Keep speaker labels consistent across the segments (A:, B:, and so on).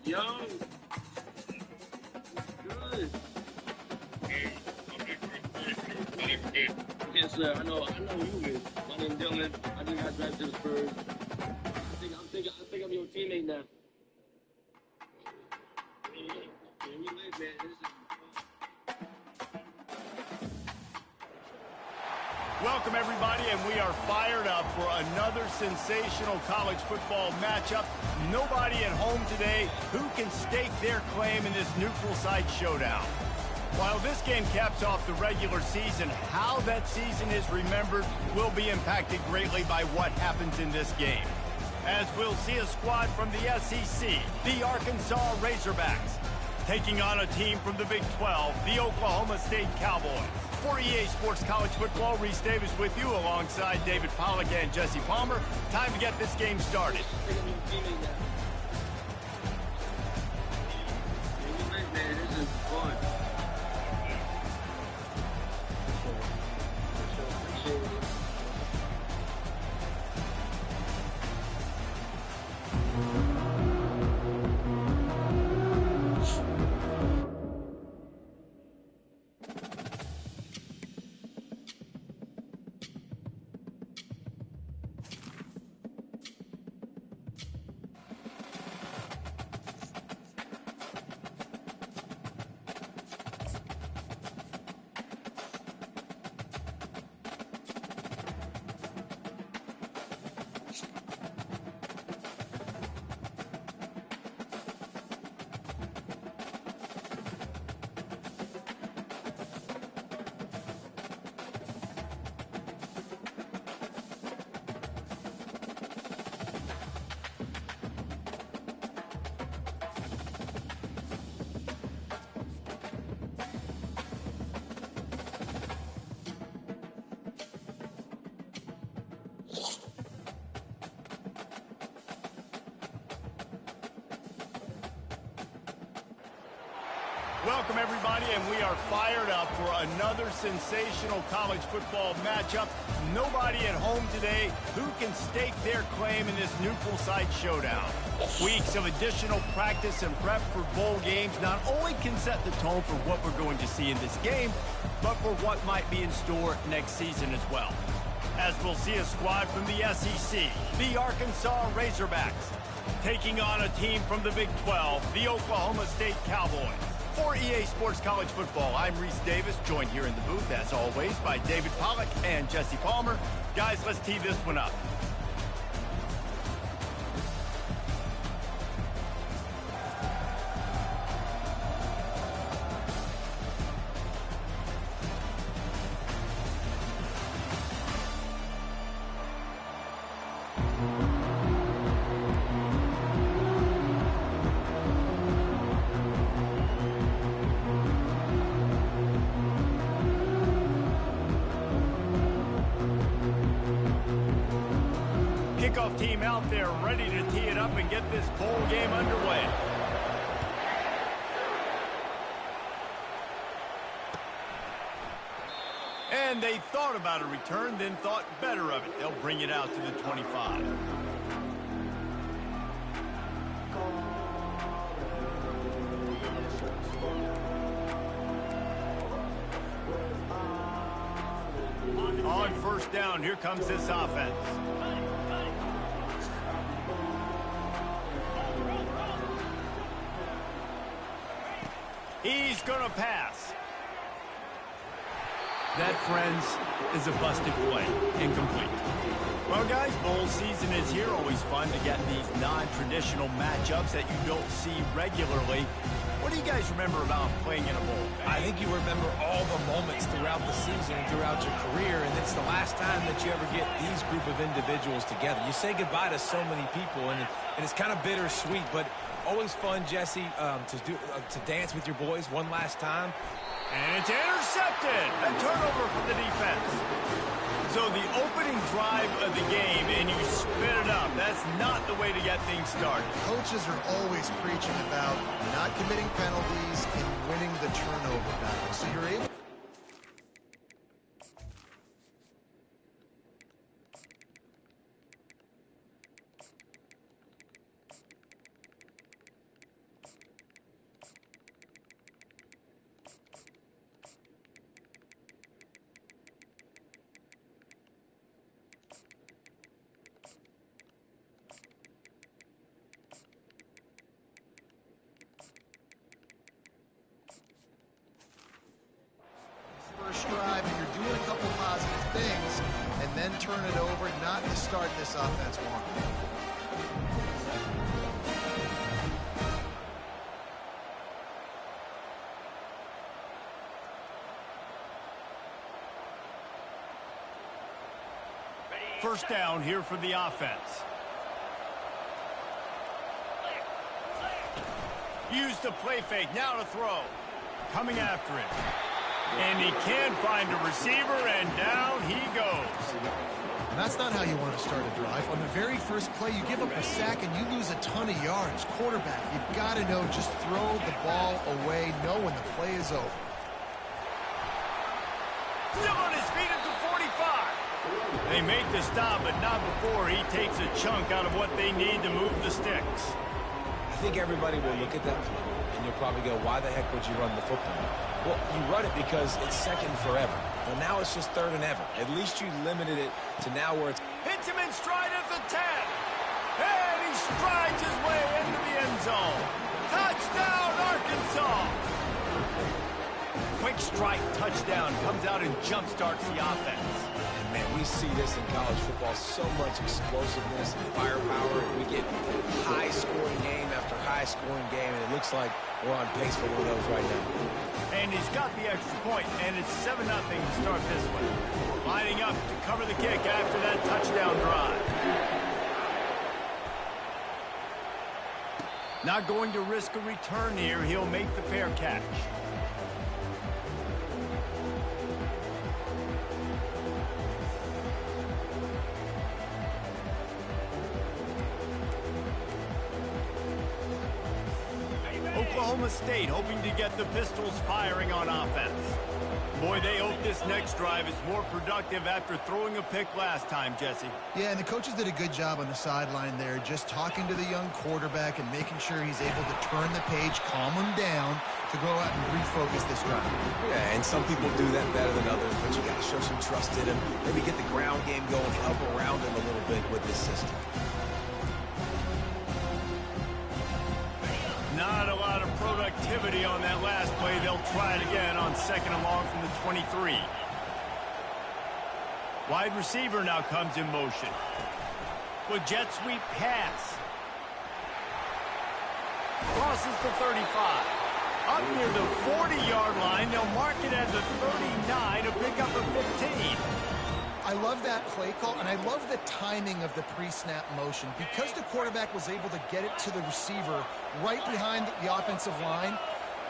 A: Yo, good. Yes, sir. I know you is. My name's Dylan. I just got drafted to the Spurs. I think I'm your teammate now. Yeah, we live, man.
B: Welcome, everybody, and we are fired up for another sensational college football matchup. Nobody at home today who can stake their claim in this neutral site showdown. While this game caps off the regular season, how that season is remembered will be impacted greatly by what happens in this game. As we'll see a squad from the SEC, the Arkansas Razorbacks, taking on a team from the Big 12, the Oklahoma State Cowboys. For EA Sports College Football, Reese Davis with you alongside David Pollack and Jesse Palmer. Time to get this game started.
A: This is fun.
B: Welcome, everybody, and we are fired up for another sensational college football matchup. Nobody at home today who can stake their claim in this neutral site showdown. Weeks of additional practice and prep for bowl games not only can set the tone for what we're going to see in this game, but for what might be in store next season as well. As we'll see a squad from the SEC, the Arkansas Razorbacks, taking on a team from the Big 12, the Oklahoma State Cowboys. For EA Sports College Football, I'm Reese Davis, joined here in the booth, as always, by David Pollack and Jesse Palmer. Guys, let's tee this one up. Kickoff team out there ready to tee it up and get this bowl game underway. And they thought about a return, then thought better of it. They'll bring it out to the 25. On first down, here comes this offense. He's going to pass. That, friends, is a busted play. Incomplete. Well, guys, bowl season is here. Always fun to get these non-traditional matchups that you don't see regularly. What do you guys remember about playing in a bowl?
C: I think you remember all the moments throughout the season and throughout your career, and it's the last time that you ever get these group of individuals together. You say goodbye to so many people, and it's kind of bittersweet, but always fun, Jesse, to dance with your boys one last time.
B: And it's intercepted. A turnover for the defense. So the opening drive of the game, and you spit it up. That's not the way to get things started.
D: Coaches are always preaching about not committing penalties and winning the turnover battle. So you're able... First drive, and you're doing a couple positive things, and then turn it over, not to start this offense wrong.
B: First down here for the offense. Use the play fake, now to throw. Coming after it. And he can find a receiver, and down he goes.
D: And that's not how you want to start a drive. On the very first play, you give up a sack and you lose a ton of yards. Quarterback, you've got to know, just throw the ball away, know when the play is over.
B: Still on his feet at the 45. They make the stop, but not before he takes a chunk out of what they need to move the sticks.
C: I think everybody will look at that play, and you'll probably go, why the heck would you run the football? Well, you run it because it's second forever. Well, now it's just third and ever. At least you limited it to now where it's...
B: Hits him in stride at the 10. And he strides his way into the end zone. Touchdown, Arkansas! Quick strike touchdown comes out and jump-starts the offense.
C: And, man, we see this in college football. So much explosiveness and firepower. We get high-scoring game after high-scoring game, and it looks like we're on pace for one of those right now.
B: And he's got the extra point, and it's 7-0 to start this one. Lining up to cover the kick after that touchdown drive. Not going to risk a return here. He'll make the fair catch. Oklahoma State hoping to get the Pistols firing on offense. Boy, they hope this next drive is more productive after throwing a pick last time, Jesse.
D: Yeah, and the coaches did a good job on the sideline there, just talking to the young quarterback and making sure he's able to turn the page, calm him down to go out and refocus this drive.
C: Yeah, and some people do that better than others, but you got to show some trust in him. Maybe get the ground game going, help around him a little bit with this system.
B: Not a lot of productivity on that last play. They'll try it again on second and long from the 23. Wide receiver now comes in motion. With jet sweep pass. Crosses the 35. Up near the 40-yard line. They'll mark it at the 39 to pick up a 15.
D: I love that play call, and I love the timing of the pre-snap motion. Because the quarterback was able to get it to the receiver right behind the offensive line,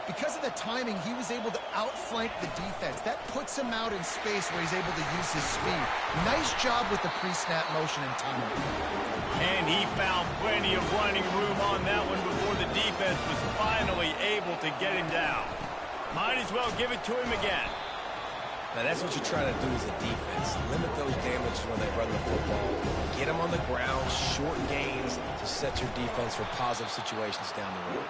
D: because of the timing, he was able to outflank the defense. That puts him out in space where he's able to use his speed. Nice job with the pre-snap motion and timing.
B: And he found plenty of running room on that one before the defense was finally able to get him down. Might as well give it to him again.
C: Now, that's what you try to do as a defense. Limit those damages when they run the football. Get them on the ground, short gains to set your defense for positive situations down the road.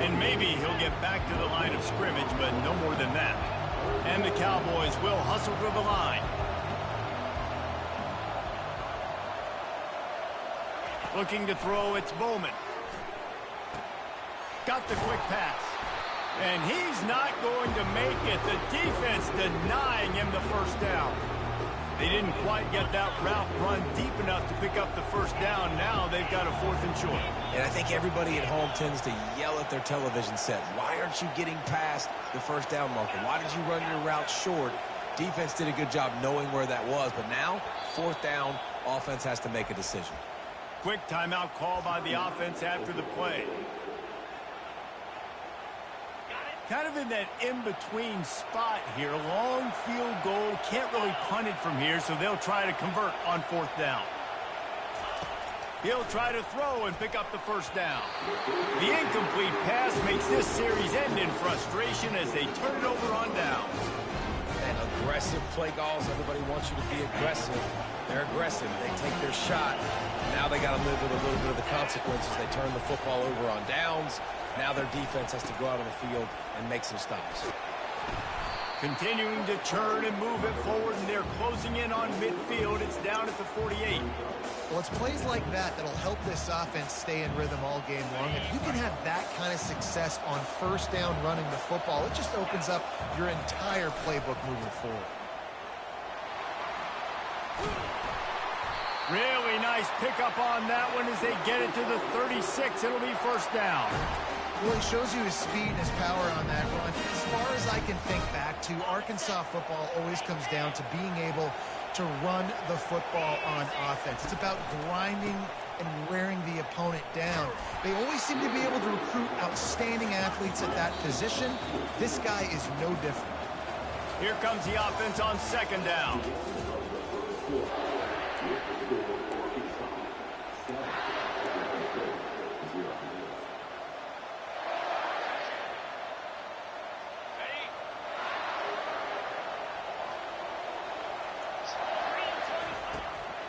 B: And maybe he'll get back to the line of scrimmage, but no more than that. And the Cowboys will hustle to the line. Looking to throw, it's Bowman. Got the quick pass. And he's not going to make it. The defense denying him the first down. They didn't quite get that route run deep enough to pick up the first down. Now they've got a 4th and short.
C: And I think everybody at home tends to yell at their television set. Why aren't you getting past the first down marker? Why did you run your route short? Defense did a good job knowing where that was. But now, 4th down, offense has to make a decision.
B: Quick timeout call by the offense after the play. kind of in that in-between spot here. Long field goal, can't really punt it from here, so they'll try to convert on 4th down. He'll try to throw and pick up the first down. The incomplete pass makes this series end in frustration as they turn it over on down.
C: And aggressive play calls. Everybody wants you to be aggressive. They're aggressive. They take their shot. Now they got to live with a little bit of the consequences. They turn the football over on downs. Now their defense has to go out on the field and make some stops.
B: Continuing to turn and move it forward, and they're closing in on midfield. It's down at the 48.
D: Well, it's plays like that that'll help this offense stay in rhythm all game long. If you can have that kind of success on 1st down running the football, it just opens up your entire playbook moving forward.
B: Really nice pickup on that one as they get it to the 36. It'll be 1st down.
D: Well, he shows you his speed and his power on that run. As far as I can think back to, Arkansas football always comes down to being able to run the football on offense. It's about grinding and wearing the opponent down. They always seem to be able to recruit outstanding athletes at that position. This guy is no different.
B: Here comes the offense on 2nd down.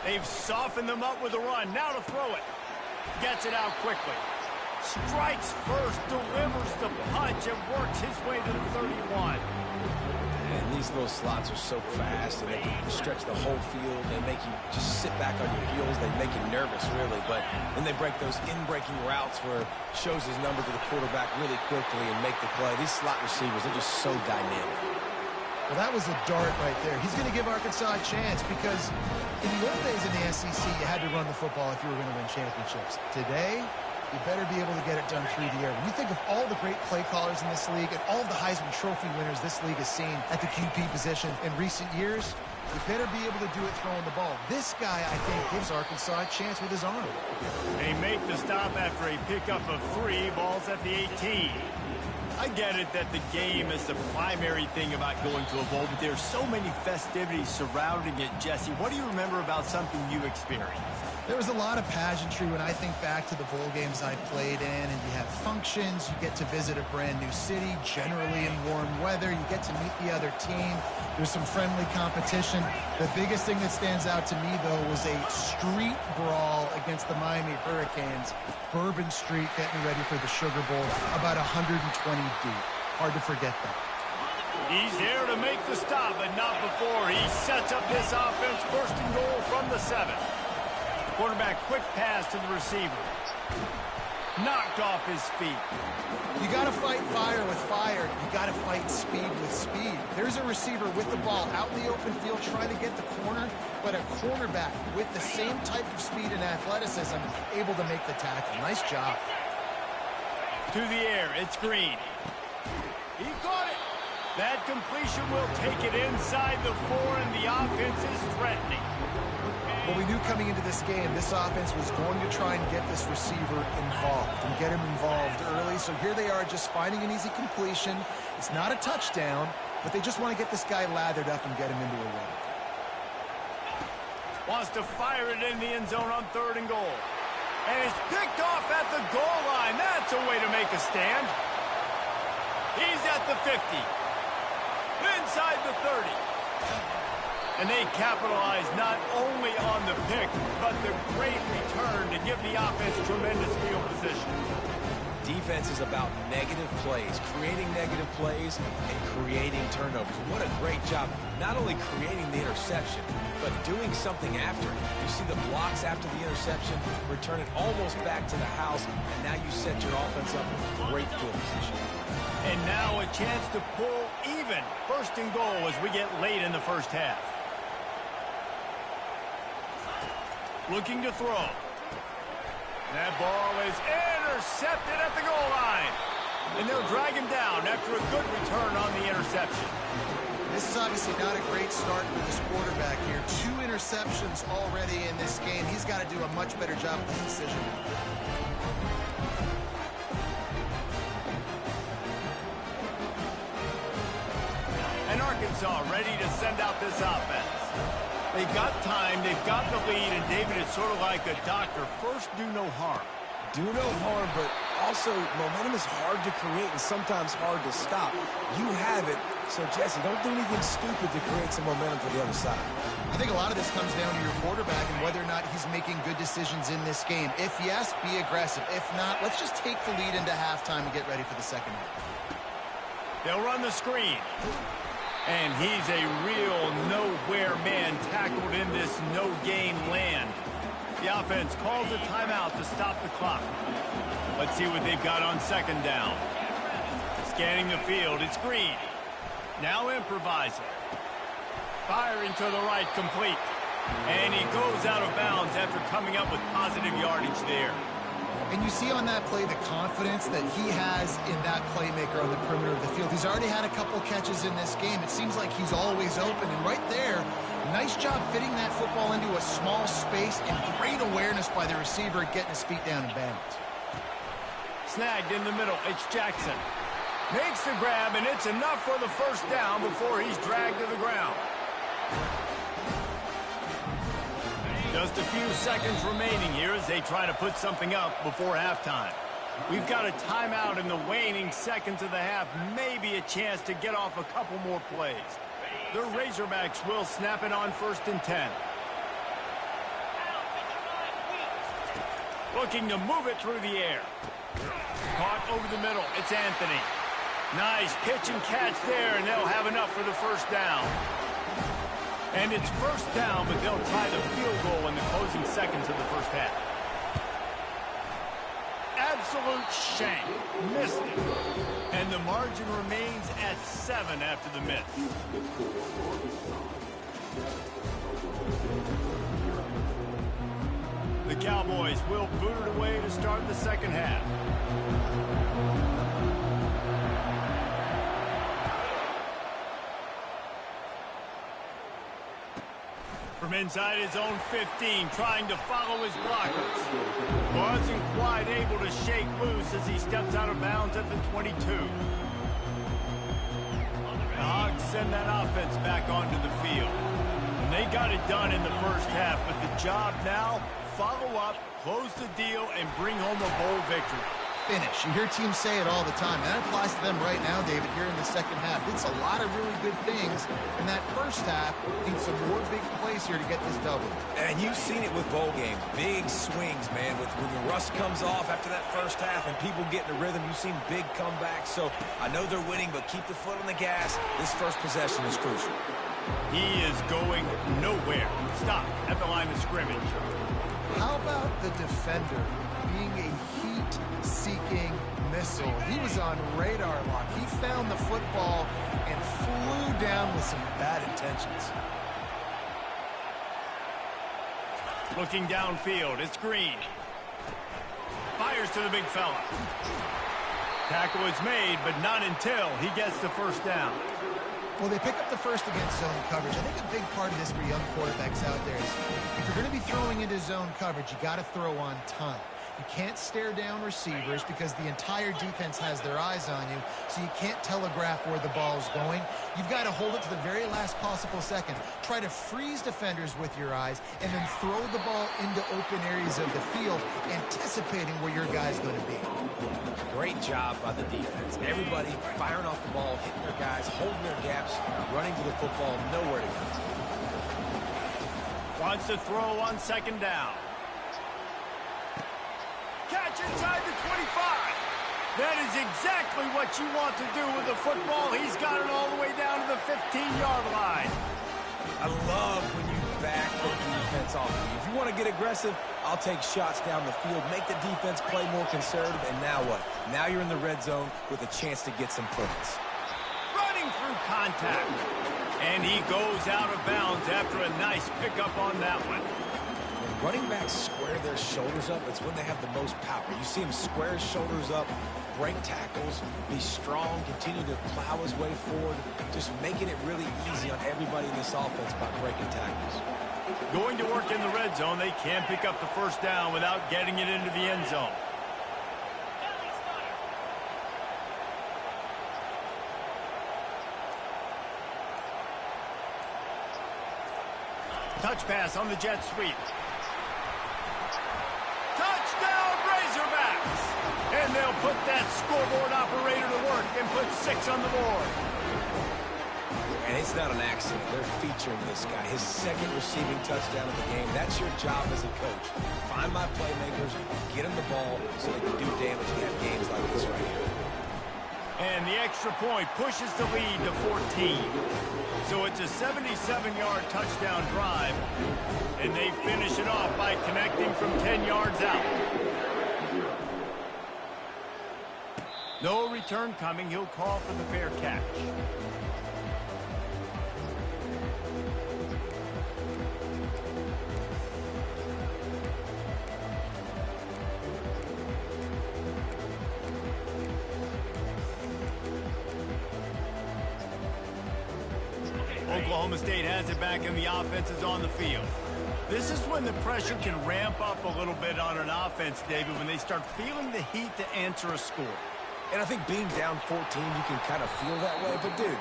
B: They've softened them up with a run. Now to throw it. Gets it out quickly. Strikes first, delivers the punch, and works his way to the 31.
C: And these little slots are so fast, and they can stretch the whole field. They make you just sit back on your heels. They make you nervous, really. But then they break those in-breaking routes where it shows his number to the quarterback really quickly and make the play. These slot receivers, they're just so dynamic.
D: Well, that was a dart right there. He's going to give Arkansas a chance because in the old days in the SEC, you had to run the football if you were going to win championships. Today, you better be able to get it done through the air. When you think of all the great play callers in this league and all of the Heisman Trophy winners this league has seen at the QP position in recent years, you better be able to do it throwing the ball. This guy, I think, gives Arkansas a chance with his arm.
B: They make the stop after a pickup of 3. Ball's at the 18. I get it that the game is the primary thing about going to a bowl, but there's so many festivities surrounding it, Jesse. What do you remember about something you experienced?
D: There was a lot of pageantry when I think back to the bowl games I played in, and you have functions, you get to visit a brand new city, generally in warm weather, you get to meet the other team, there's some friendly competition. The biggest thing that stands out to me, though, was a street brawl against the Miami Hurricanes. Bourbon Street getting ready for the Sugar Bowl, about 120 deep. Hard to forget that.
B: He's there to make the stop, but not before. He sets up this offense, 1st and goal from the 7. Quarterback, quick pass to the receiver. Knocked off his feet.
D: You got to fight fire with fire. You got to fight speed with speed. There's a receiver with the ball out in the open field trying to get the corner, but a cornerback with the same type of speed and athleticism able to make the tackle. Nice job.
B: To the air, it's Green. He caught it. That completion will take it inside the 4, and the offense is threatening.
D: Well, we knew coming into this game, this offense was going to try and get this receiver involved and get him involved early. So here they are just finding an easy completion. It's not a touchdown, but they just want to get this guy lathered up and get him into a run.
B: Wants to fire it in the end zone on 3rd and goal. And it's picked off at the goal line. That's a way to make a stand. He's at the 50. Inside the 30. And they capitalize not only on the pick, but the great return to give the offense tremendous field position.
C: Defense is about negative plays, creating negative plays and creating turnovers. What a great job, not only creating the interception, but doing something after it. You see the blocks after the interception, return it almost back to the house, and now you set your offense up with great field position.
B: And now a chance to pull even. 1st and goal as we get late in the 1st half. Looking to throw. That ball is intercepted at the goal line. And they'll drag him down after a good return on the interception.
D: This is obviously not a great start for this quarterback here. 2 interceptions already in this game. He's got to do a much better job with this decision.
B: Arkansas ready to send out this offense. They've got time, they've got the lead, and David is sort of like a doctor. First, do no harm.
C: Do no harm, but also momentum is hard to create and sometimes hard to stop. You have it, so Jesse, don't do anything stupid to create some momentum for the other side.
D: I think a lot of this comes down to your quarterback and whether or not he's making good decisions in this game. If yes, be aggressive. If not, let's just take the lead into halftime and get ready for the second half.
B: They'll run the screen. And he's a real nowhere man tackled in this no-gain land. The offense calls a timeout to stop the clock. Let's see what they've got on second down. Scanning the field, it's Green. Now improvising. Firing to the right, complete. And he goes out of bounds after coming up with positive yardage there.
D: And you see on that play the confidence that he has in that playmaker on the perimeter of the field. He's already had a couple catches in this game. It seems like he's always open. And right there, nice job fitting that football into a small space and great awareness by the receiver getting his feet down in bounds.
B: Snagged in the middle, it's Jackson. Makes the grab, and it's enough for the first down before he's dragged to the ground. Just a few seconds remaining here as they try to put something up before halftime. We've got a timeout in the waning seconds of the half, maybe a chance to get off a couple more plays. The Razorbacks will snap it on 1st and 10. Looking to move it through the air. Caught over the middle, it's Anthony. Nice pitch and catch there, and they'll have enough for the first down. And it's first down, but they'll try the field goal in the closing seconds of the first half. Absolute shank. Missed it. And the margin remains at 7 after the miss. The Cowboys will boot it away to start the second half. From inside his own 15, trying to follow his blockers. Wasn't quite able to shake loose as he steps out of bounds at the 22. The Hogs send that offense back onto the field. And they got it done in the first half, but the job now, follow up, close the deal, and bring home a bowl victory.
D: Finish. You hear teams say it all the time. That applies to them right now, David, here in the second half. It's a lot of really good things. In that first half, needs some more big plays here to get this double.
C: And you've seen it with bowl games. Big swings, man. When the rust comes off after that first half and people get in the rhythm, you've seen big comebacks. So I know they're winning, but keep the foot on the gas. This first possession is crucial.
B: He is going nowhere. Stop at the line of scrimmage.
D: How about the defender being a heat-seeking missile? He was on radar lock. He found the football and flew down with some bad intentions.
B: Looking downfield, it's Green. Fires to the big fella. Tackle is made, but not until he gets the first down.
D: Well, they pick up the first against zone coverage. I think a big part of this for young quarterbacks out there is if you're going to be throwing into zone coverage, you got to throw on time. You can't stare down receivers because the entire defense has their eyes on you, so you can't telegraph where the ball's going. You've got to hold it to the very last possible second. Try to freeze defenders with your eyes and then throw the ball into open areas of the field, anticipating where your guy's going to be.
C: Great job by the defense. Everybody firing off the ball, hitting their guys, holding their gaps, running to the football, nowhere to go.
B: Wants to throw on second down. Catch inside the 25. That is exactly what you want to do with the football. He's got it all the way down to the 15-yard line.
C: I love when you back the defense off. If you want to get aggressive, I'll take shots down the field, make the defense play more conservative, and now what? Now you're in the red zone with a chance to get some points.
B: Running through contact. And he goes out of bounds after a nice pickup on that one.
C: When running backs square their shoulders up, it's when they have the most power. You see him square his shoulders up, break tackles, be strong, continue to plow his way forward, just making it really easy on everybody in this offense by breaking tackles.
B: Going to work in the red zone, they can't pick up the first down without getting it into the end zone. Touch pass on the jet sweep. Touchdown, Razorbacks! And they'll put that scoreboard operator to work and put 6 on the board.
C: And it's not an accident. They're featuring this guy. His second receiving touchdown of the game. That's your job as a coach. Find my playmakers, get them the ball so they can do damage and have games like this right here.
B: And the extra point pushes the lead to 14. So it's a 77-yard touchdown drive. And they finish it off by connecting from 10 yards out. No return coming. He'll call for the fair catch. Oklahoma State has it back and the offense is on the field. This is when the pressure can ramp up a little bit on an offense, David, when they start feeling the heat to answer a score.
C: And I think being down 14, you can kind of feel that way. But, dude,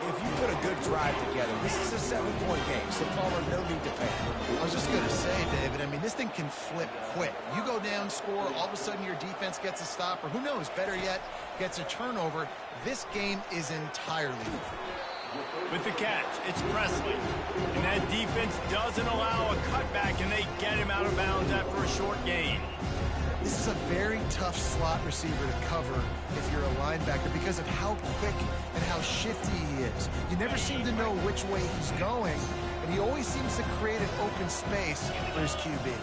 C: if you put a good drive together, this is a 7-point game. So, Palmer, no need to panic.
D: I was just going to say, David, I mean, this thing can flip quick. You go down, score, all of a sudden your defense gets a stop, or who knows, better yet, gets a turnover. This game is entirely different.
B: With the catch, it's Presley. And that defense doesn't allow a cutback, and they get him out of bounds after a short gain.
D: This is a very tough slot receiver to cover if you're a linebacker because of how quick and how shifty he is. You never seem to know which way he's going, and he always seems to create an open space for his QB.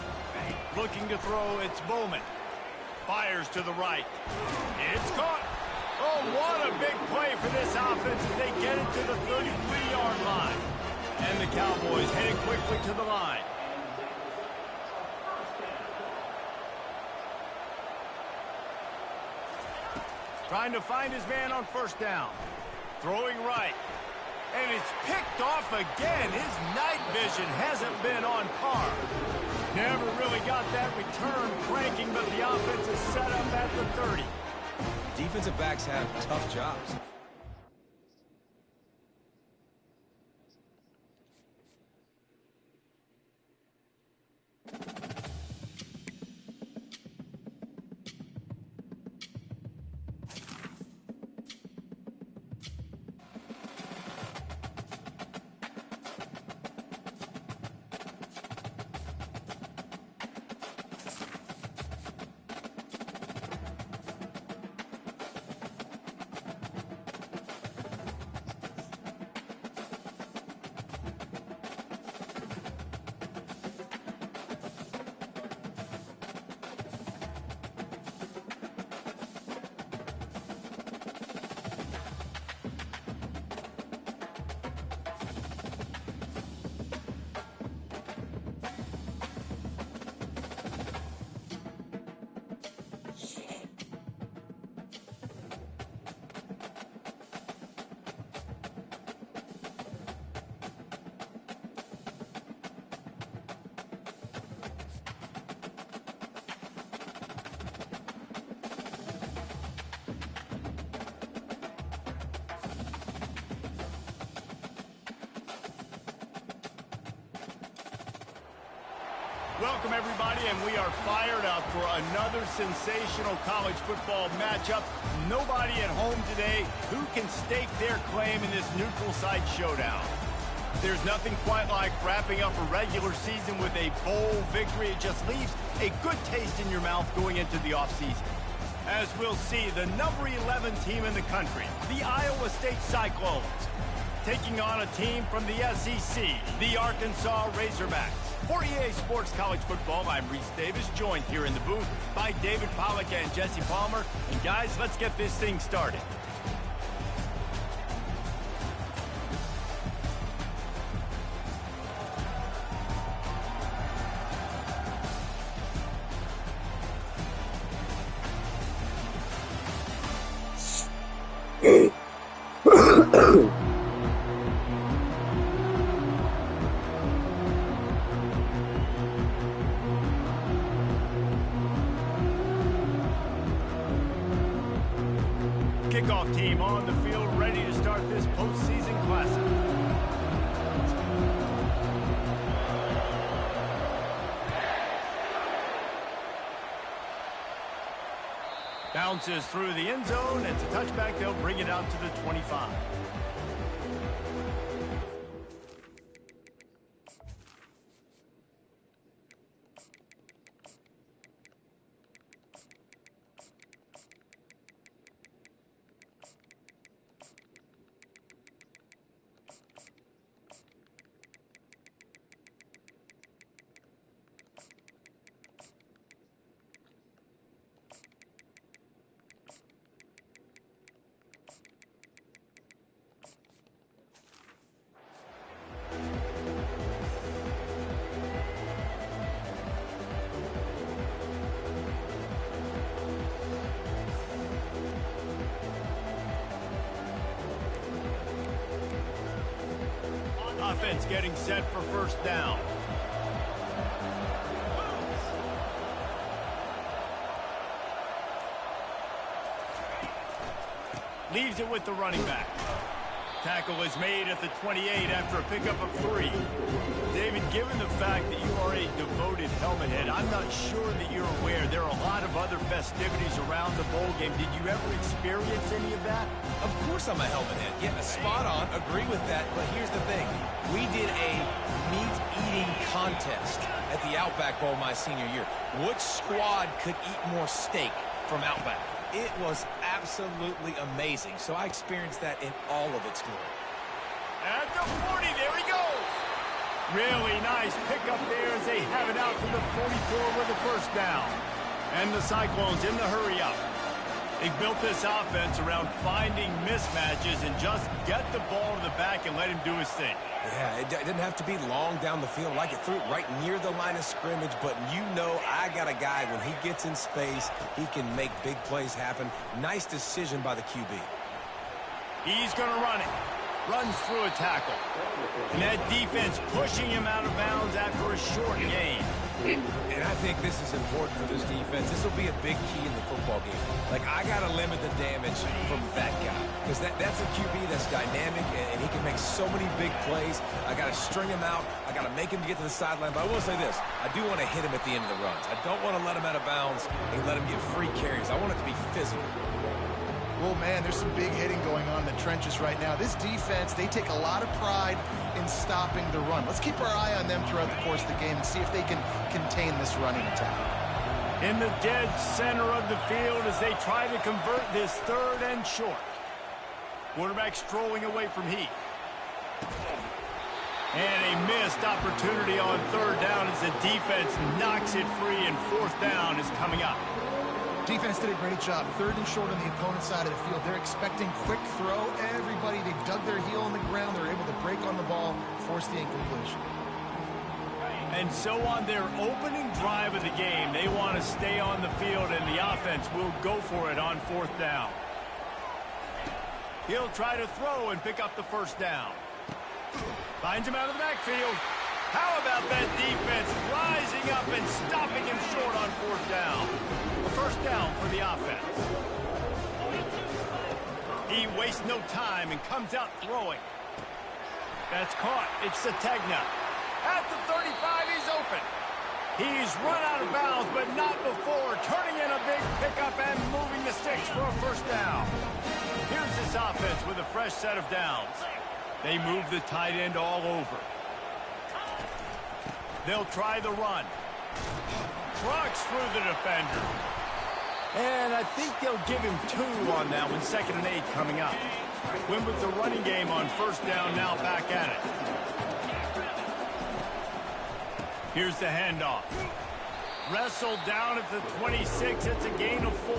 B: Looking to throw, it's Bowman. Fires to the right. It's caught. Oh, what a big play for this offense as they get it to the 33-yard line. And the Cowboys heading quickly to the line. Trying to find his man on first down. Throwing right. And it's picked off again. His night vision hasn't been on par. Never really got that return cranking, but the offense is set up at the 30.
C: Defensive backs have tough jobs.
B: Welcome, everybody, and we are fired up for another sensational college football matchup. Nobody at home today who can stake their claim in this neutral site showdown. There's nothing quite like wrapping up a regular season with a bowl victory. It just leaves a good taste in your mouth going into the offseason. As we'll see, the number 11 team in the country, the Iowa State Cyclones, taking on a team from the SEC, the Arkansas Razorbacks. For EA Sports College Football, I'm Reese Davis, joined here in the booth by David Pollack and Jesse Palmer. And guys, let's get this thing started. Kickoff team on the field, ready to start this postseason classic. Bounces through the end zone. It's a touchback. They'll bring it out to the 25. Offense getting set for first down. Leaves it with the running back. Tackle is made at the 28 after a pickup of 3. David, given the fact that you are a devoted helmet head, I'm not sure that you're aware there are a lot of other festivities around the bowl game. Did you ever experience any of that?
C: Of course I'm a helmet head. Yeah, spot on. Agree with that. But here's the thing. We did a meat-eating contest at the Outback Bowl my senior year. Which squad could eat more steak from Outback? It was absolutely amazing. So I experienced that in all of its glory.
B: At the 40, there he goes. Really nice pickup there as they have it out to the 44 with a first down. And the Cyclones in the hurry-up. They've built this offense around finding mismatches and just get the ball to the back and let him do his thing.
C: Yeah, it didn't have to be long down the field. Like it threw it right near the line of scrimmage, but you know I got a guy, when he gets in space, he can make big plays happen. Nice decision by the QB.
B: He's going to run it. Runs through a tackle. And that defense pushing him out of bounds after a short gain.
C: And I think this is important for this defense. This will be a big key in the football game. Like, I got to limit the damage from that guy. Because that's a QB that's dynamic, and he can make so many big plays. I got to string him out. I got to make him get to the sideline. But I will say this. I do want to hit him at the end of the runs. I don't want to let him out of bounds and let him get free carries. I want it to be physical.
D: Well, man, there's some big hitting going on in the trenches right now. This defense, they take a lot of pride in stopping the run. Let's keep our eye on them throughout the course of the game and see if they can contain this running attack.
B: In the dead center of the field as they try to convert this third and short. Quarterback strolling away from Heat. And a missed opportunity on third down as the defense knocks it free, and fourth down is coming up.
D: Defense did a great job. Third and short on the opponent's side of the field. They're expecting quick throw. Everybody, they dug their heel in the ground. They're able to break on the ball, force the incompletion.
B: And so on their opening drive of the game, they want to stay on the field, and the offense will go for it on fourth down. He'll try to throw and pick up the first down. Finds him out of the backfield. How about that defense rising up and stopping him short on fourth down? A first down for the offense. He wastes no time and comes out throwing. That's caught. It's Sategna. At the 35, he's open. He's run out of bounds, but not before turning in a big pickup and moving the sticks for a first down. Here's this offense with a fresh set of downs. They move the tight end all over. They'll try the run. Trucks through the defender. And I think they'll give him 2 on that one. 2nd and 8 coming up. Win with the running game on first down, now back at it. Here's the handoff. Wrestled down at the 26. It's a gain of 4.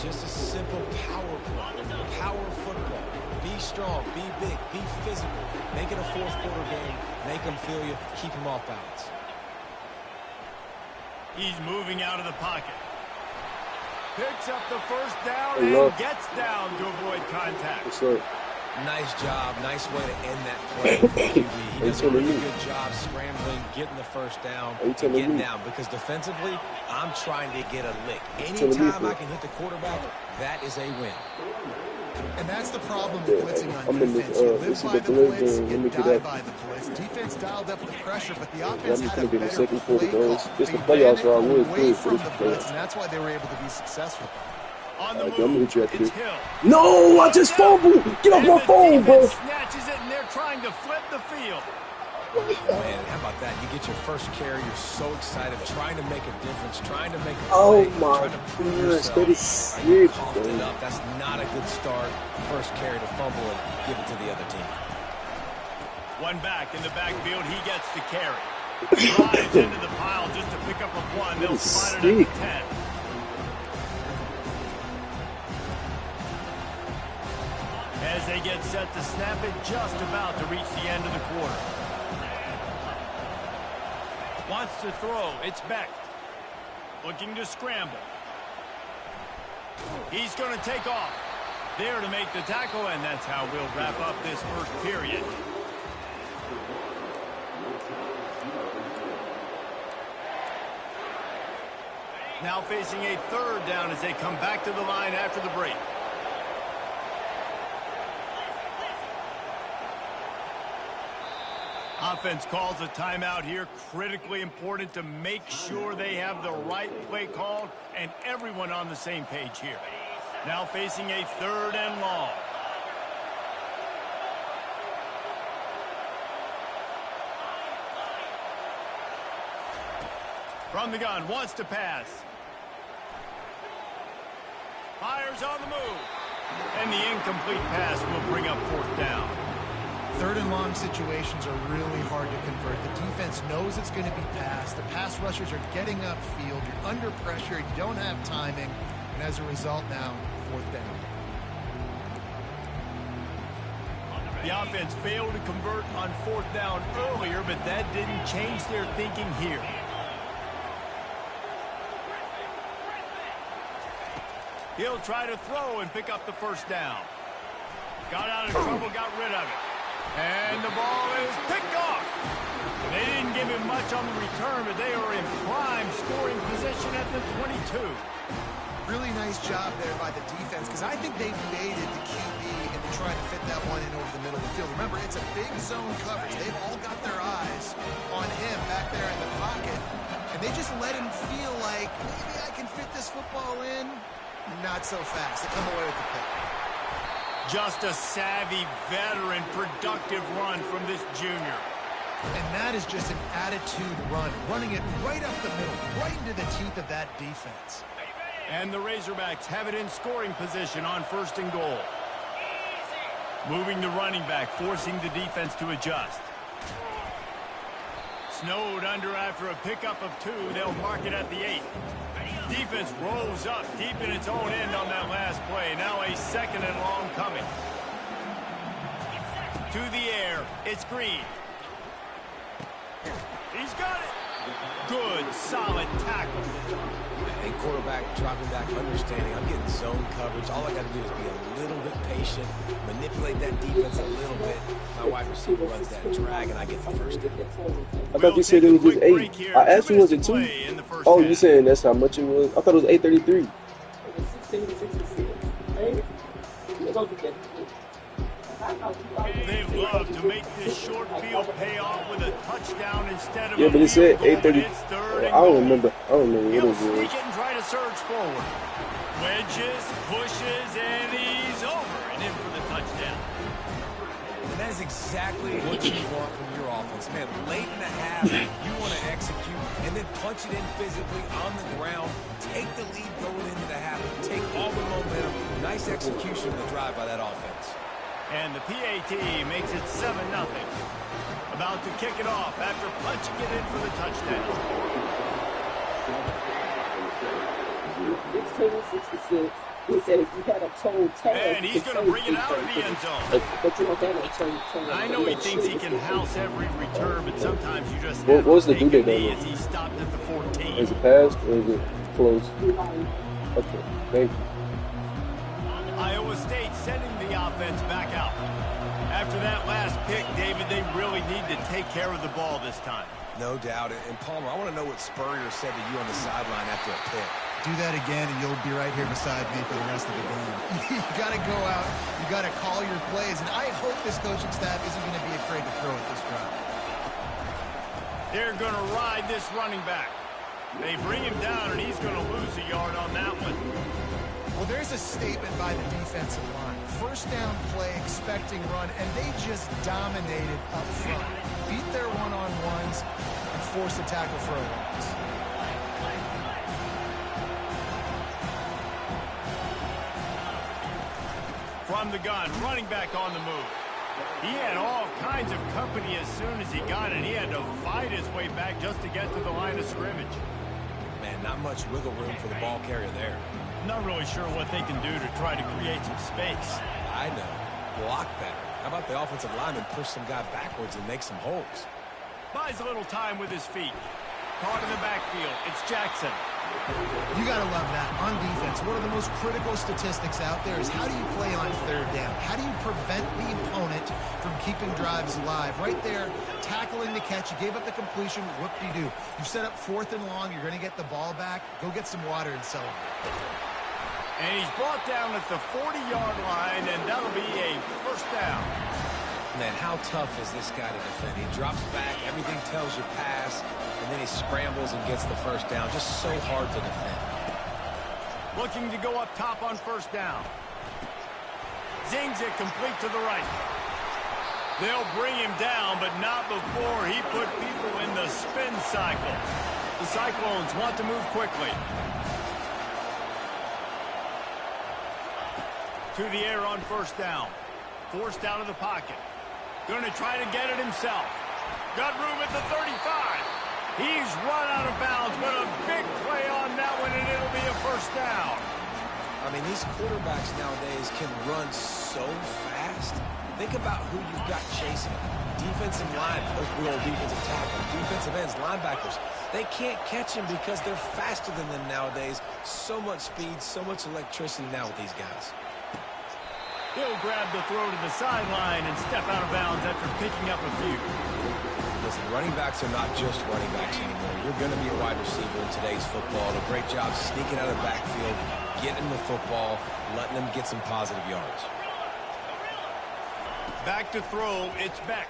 C: Just a simple power play. Power football. Be strong, be big, be physical. Make it a fourth quarter game. Make them feel you. Keep them off balance.
B: He's moving out of the pocket. Picks up the first down and gets down to avoid contact.
C: Nice job. Nice way to end that play for QB. He does a really good job scrambling, getting the first down, and getting down. Because defensively, I'm trying to get a lick. Anytime I can hit the quarterback, that is a win.
D: And that's the problem with blitzing on defense. You live by the blitz, you die by the blitz. Defense dialed up the pressure, but the offense had a better play call. They ran it away from the blitz, and that's why they were able to be successful.
B: On the
A: I'm gonna
B: move,
A: hit you after
B: it's
A: this.
B: Hill.
A: No, I just fumbled. Get off my phone, bro.
B: Snatches it, and they're trying to flip the field.
C: Man, how about that? You get your first carry, you're so excited, trying to make a difference, trying to make a play,
A: Oh my
C: trying to prove
A: gosh,
C: yourself.
A: that is
C: You
A: sick,
C: coughed it
A: bro.
C: up. That's not a good start. First carry to fumble and give it to the other team.
B: One back in the backfield, he gets the carry. Drives into the pile just to pick up a one. They'll slide it at the 10. As they get set to snap it, just about to reach the end of the quarter. Wants to throw. It's Beck. Looking to scramble. He's going to take off. There to make the tackle, and that's how we'll wrap up this first period. Now facing a third down as they come back to the line after the break. Offense calls a timeout here. Critically important to make sure they have the right play called and everyone on the same page here. Now facing a third and long. From the gun, wants to pass. Fires on the move. And the incomplete pass will bring up fourth down.
D: Third and long situations are really hard to convert. The defense knows it's going to be passed. The pass rushers are getting upfield. You're under pressure. You don't have timing. And as a result now, fourth down.
B: The offense failed to convert on fourth down earlier, but that didn't change their thinking here. He'll try to throw and pick up the first down. Got out of trouble, got rid of it. And the ball is picked off. They didn't give him much on the return, but they are in prime scoring position at the 22.
D: Really nice job there by the defense, because I think they baited the QB into trying to fit that one in over the middle of the field. Remember, it's a big zone coverage. They've all got their eyes on him back there in the pocket, and they just let him feel like, maybe I can fit this football in. Not so fast. They come away with the pick.
B: Just a savvy, veteran, productive run from this junior.
D: And that is just an attitude run, running it right up the middle, right into the teeth of that defense.
B: And the Razorbacks have it in scoring position on first and goal. Moving the running back, forcing the defense to adjust. Snowed under after a pickup of 2. They'll mark it at the 8. Defense rolls up deep in its own end on that last play. Now a second and long coming. To the air. It's Green. He's got it. Good, solid tackle.
C: A quarterback dropping back, understanding I'm getting zone coverage. All I got to do is be a little bit patient, manipulate that defense a little bit. My wide receiver runs that drag, and I get the first down.
A: I thought you said it was just 8. I asked you, was it 2? Oh, you saying that's how much it was? I thought it was 8:33.
B: They love to make this short field pay off with a touchdown instead of
A: Yeah, but it said 8:30.
B: It's third and
A: I don't
B: goal.
A: remember. I don't remember
B: He'll
A: what it
B: sneak
A: was.
B: it and try to surge forward. Wedges, pushes, and he's over and in for the touchdown.
C: And that is exactly what you want from your offense. Man, late in the half, you want to execute and then punch it in physically on the ground. Take the lead going into the half. Take all the momentum. Nice execution of the drive by that offense.
B: And the PAT makes it 7-0. About to kick it off after punching it in for the touchdown.
E: 16-66. He said if you had a toe tag,
B: And he's going to bring it out of the end zone.
E: but you don't have a toe tag.
B: I know he thinks he can house every return, but sometimes you just
A: What
B: have
A: was
B: to
A: the
B: take
A: due
B: a
A: date
B: knee
A: on
B: as he stopped at the 14.
A: Is it passed or is it closed? Okay, thank you.
B: Iowa State sending the offense back out. After that last pick, David, they really need to take care of the ball this time.
C: No doubt. And Palmer, I want to know what Spurrier said to you on the sideline after a pick.
D: Do that again, and you'll be right here beside me for the rest of the game. You got to go out. You got to call your plays, and I hope this coaching staff isn't going to be afraid to throw at this drive.
B: They're going to ride this running back. They bring him down, and he's going to lose a yard on that one.
D: Well, there's a statement by the defensive line. First down play, expecting run, and they just dominated up front. Beat their one-on-ones and forced a tackle for a loss.
B: From the gun, running back on the move. He had all kinds of company as soon as he got it. He had to fight his way back just to get to the line of scrimmage.
C: Man, not much wiggle room for the ball carrier there.
B: Not really sure what they can do to try to create some space.
C: I know. Block better. How about the offensive lineman push some guy backwards and make some holes?
B: Buys a little time with his feet. Caught in the backfield. It's Jackson.
D: You got to love that. On defense, one of the most critical statistics out there is how do you play on third down? How do you prevent the opponent from keeping drives alive? Right there, tackling the catch. You gave up the completion. Whoop-de-doo. You've set up 4th and long. You're going to get the ball back. Go get some water and celebrate.
B: And he's brought down at the 40-yard line, and that'll be a first down.
C: Man, how tough is this guy to defend? He drops back, everything tells you pass, and then he scrambles and gets the first down. Just so hard to defend.
B: Looking to go up top on first down. Zings it complete to the right. They'll bring him down, but not before he put people in the spin cycle. The Cyclones want to move quickly. To the air on first down. Forced out of the pocket. Going to try to get it himself. Got room at the 35. He's run out of bounds, but a big play on that one, and it'll be a first down.
C: I mean, these quarterbacks nowadays can run so fast. Think about who you've got chasing. Defensive line, those big old defensive tackles, defensive ends, linebackers. They can't catch him because they're faster than them nowadays. So much speed, so much electricity now with these guys.
B: He'll grab the throw to the sideline and step out of bounds after picking up a few.
C: Listen, running backs are not just running backs anymore. You're going to be a wide receiver in today's football. A great job sneaking out of the backfield, getting the football, letting them get some positive yards.
B: Back to throw, it's Beck.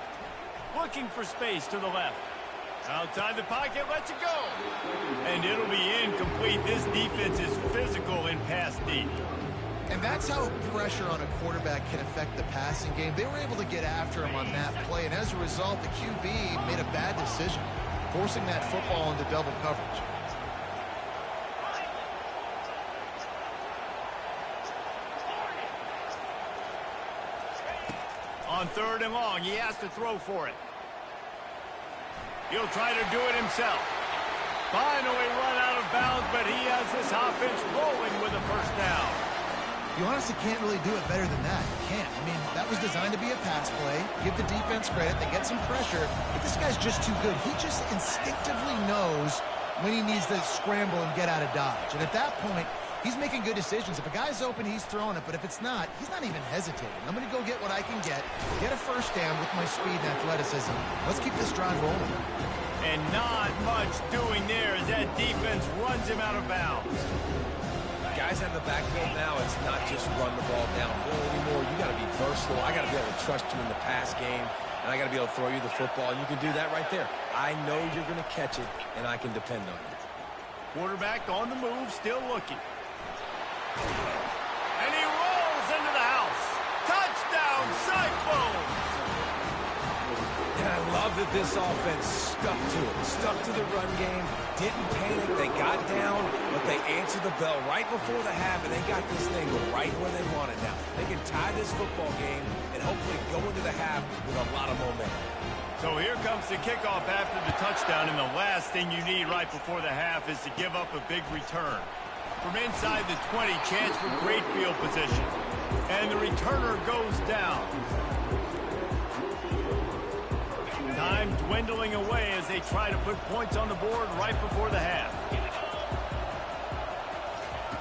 B: Looking for space to the left. Outside the pocket, lets it go. And it'll be incomplete. This defense is physical in pass deep.
D: And that's how pressure on a quarterback can affect the passing game. They were able to get after him on that play, and as a result, the QB made a bad decision, forcing that football into double coverage.
B: On third and long, he has to throw for it. He'll try to do it himself. Finally run out of bounds, but he has this offense rolling with a first down.
D: You honestly can't really do it better than that. You can't. I mean, that was designed to be a pass play. Give the defense credit. They get some pressure. But this guy's just too good. He just instinctively knows when he needs to scramble and get out of dodge. And at that point, he's making good decisions. If a guy's open, he's throwing it. But if it's not, he's not even hesitating. I'm going to go get what I can get a first down with my speed and athleticism. Let's keep this drive rolling.
B: And not much doing there as that defense runs him out of bounds.
C: Guys out of the backfield now, it's not just run the ball downhill anymore. You got to be versatile. I got to be able to trust you in the pass game, and I got to be able to throw you the football, and you can do that right there. I know you're going to catch it, and I can depend on you.
B: Quarterback on the move, still looking. And he rolls into the house. Touchdown, Cyclones!
C: And I love that this offense stuck to it, stuck to the run game, didn't panic, they got down, but they answered the bell right before the half, and they got this thing right where they want it now. They can tie this football game and hopefully go into the half with a lot of momentum.
B: So here comes the kickoff after the touchdown, and the last thing you need right before the half is to give up a big return. From inside the 20, chance for great field position. And the returner goes down. Time dwindling away as they try to put points on the board right before the half.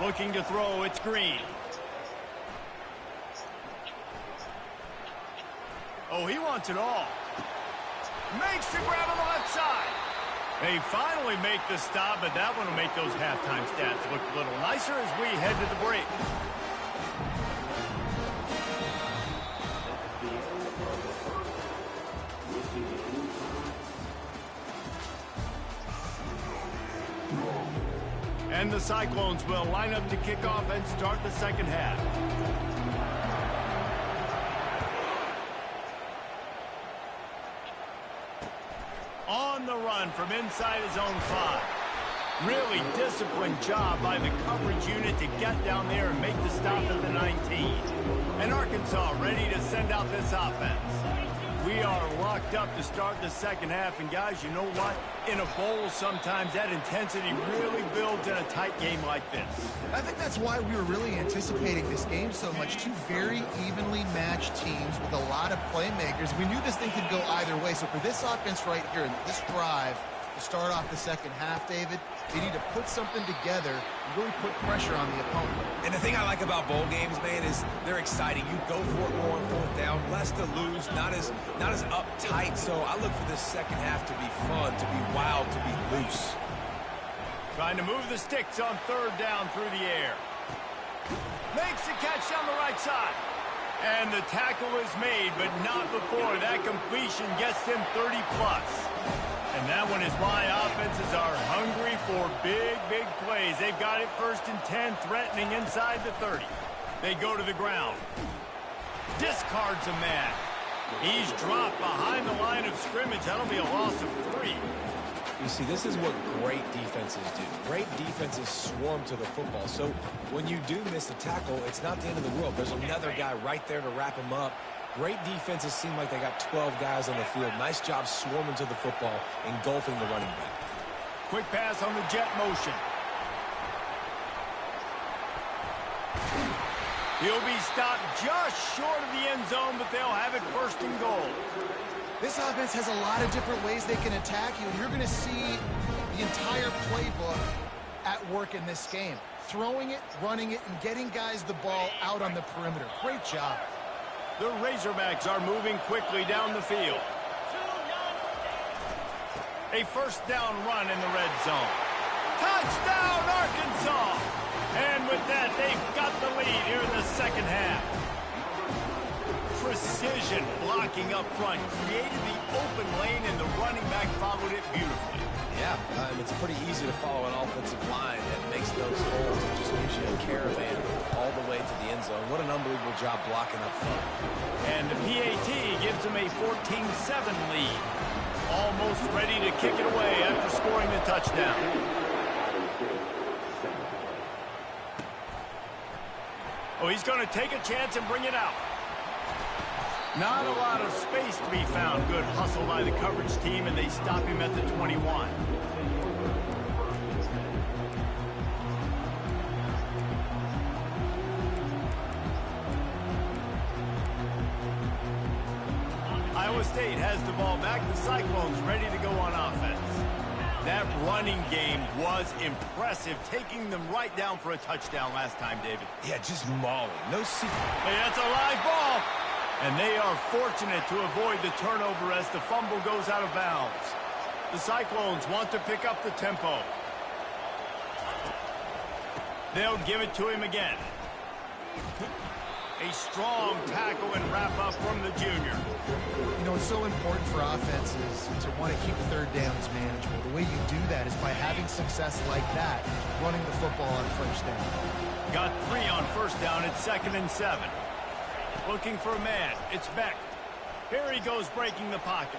B: Looking to throw, it's Green. Oh, he wants it all. Makes the grab on the left side. They finally make the stop, but that one will make those halftime stats look a little nicer as we head to the break. And the Cyclones will line up to kick off and start the second half. On the run from inside his own 5. Really disciplined job by the coverage unit to get down there and make the stop at the 19. And Arkansas ready to send out this offense. We are locked up to start the second half, and guys, you know what? In a bowl, sometimes that intensity really builds in a tight game like this.
D: I think that's why we were really anticipating this game so much. Two very evenly matched teams with a lot of playmakers. We knew this thing could go either way. So for this offense right here, this drive to start off the second half, David, they need to put something together and really put pressure on the opponent.
C: And the thing I like about bowl games, man, is they're exciting. You go for it more on fourth down, less to lose, not as uptight. So I look for this second half to be fun, to be wild, to be loose.
B: Trying to move the sticks on third down through the air. Makes the catch down the right side. And the tackle is made, but not before that completion gets them 30+. And that one is why offenses are hungry for big, big plays. They've got it 1st and 10, threatening inside the 30. They go to the ground. Discards a man. He's dropped behind the line of scrimmage. That'll be a loss of 3.
C: You see, this is what great defenses do. Great defenses swarm to the football. So when you do miss a tackle, it's not the end of the world. There's another guy right there to wrap him up. Great defenses seem like they got 12 guys on the field. Nice job swarming to the football, engulfing the running back.
B: Quick pass on the jet motion. He'll be stopped just short of the end zone, but they'll have it 1st and goal.
D: This offense has a lot of different ways they can attack you, and you're going to see the entire playbook at work in this game. Throwing it, running it, and getting guys the ball out on the perimeter. Great job.
B: The Razorbacks are moving quickly down the field. A 1st down run in the red zone. Touchdown, Arkansas! And with that, they've got the lead here in the second half. Precision blocking up front created the open lane, and the running back followed it beautifully.
C: Yeah, it's pretty easy to follow an offensive line that makes those holes and just gives you a caravan all the way to the end zone. What an unbelievable job blocking up front.
B: And the PAT gives them a 14-7 lead. Almost ready to kick it away after scoring the touchdown. Oh, he's going to take a chance and bring it out. Not a lot of space to be found. Good hustle by the coverage team, and they stop him at the 21. Iowa State has the ball back. The Cyclones ready to go on offense. That running game was impressive, taking them right down for a touchdown last time, David.
C: Yeah, just mauling. No secret.
B: Hey, that's a live ball. And they are fortunate to avoid the turnover as the fumble goes out of bounds. The Cyclones want to pick up the tempo. They'll give it to him again. A strong tackle and wrap up from the junior.
D: You know, it's so important for offenses to want to keep third downs manageable. The way you do that is by having success like that, running the football on 1st down.
B: Got 3 on 1st down at 2nd and 7. Looking for a man. It's Beck. Here he goes breaking the pocket.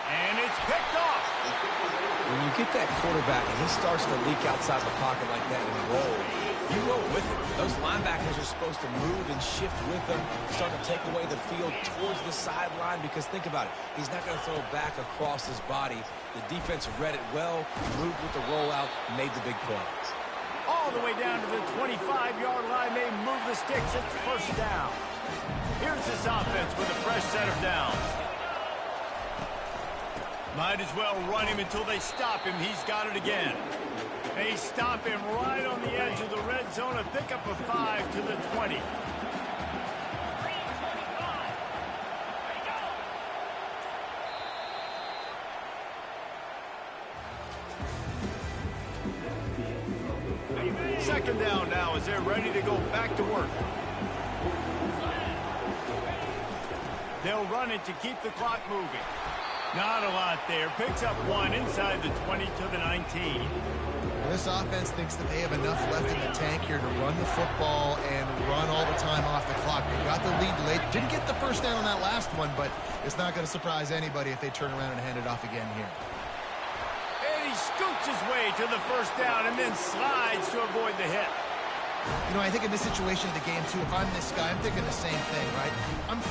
B: And it's picked off.
C: When you get that quarterback and he starts to leak outside the pocket like that and roll, you roll with him. Those linebackers are supposed to move and shift with them, start to take away the field towards the sideline, because think about it. He's not going to throw back across his body. The defense read it well, moved with the rollout, made the big play.
B: All the way down to the 25-yard line. They move the sticks at 1st down. Here's this offense with a fresh set of downs. Might as well run him until they stop him. He's got it again. They stop him right on the edge of the red zone. A pickup of 5 to the 20. Second down now as they're ready to go back to work. They'll run it to keep the clock moving. Not a lot there. Picks up 1 inside the 20 to the 19.
D: This offense thinks that they have enough left in the tank here to run the football and run all the time off the clock. They got the lead late. Didn't get the first down on that last one, but it's not going to surprise anybody if they turn around and hand it off again here.
B: And he scoots his way to the first down and then slides to avoid the hit.
D: You know, I think in this situation of the game, too, if I'm this guy, I'm thinking the same thing, right? I'm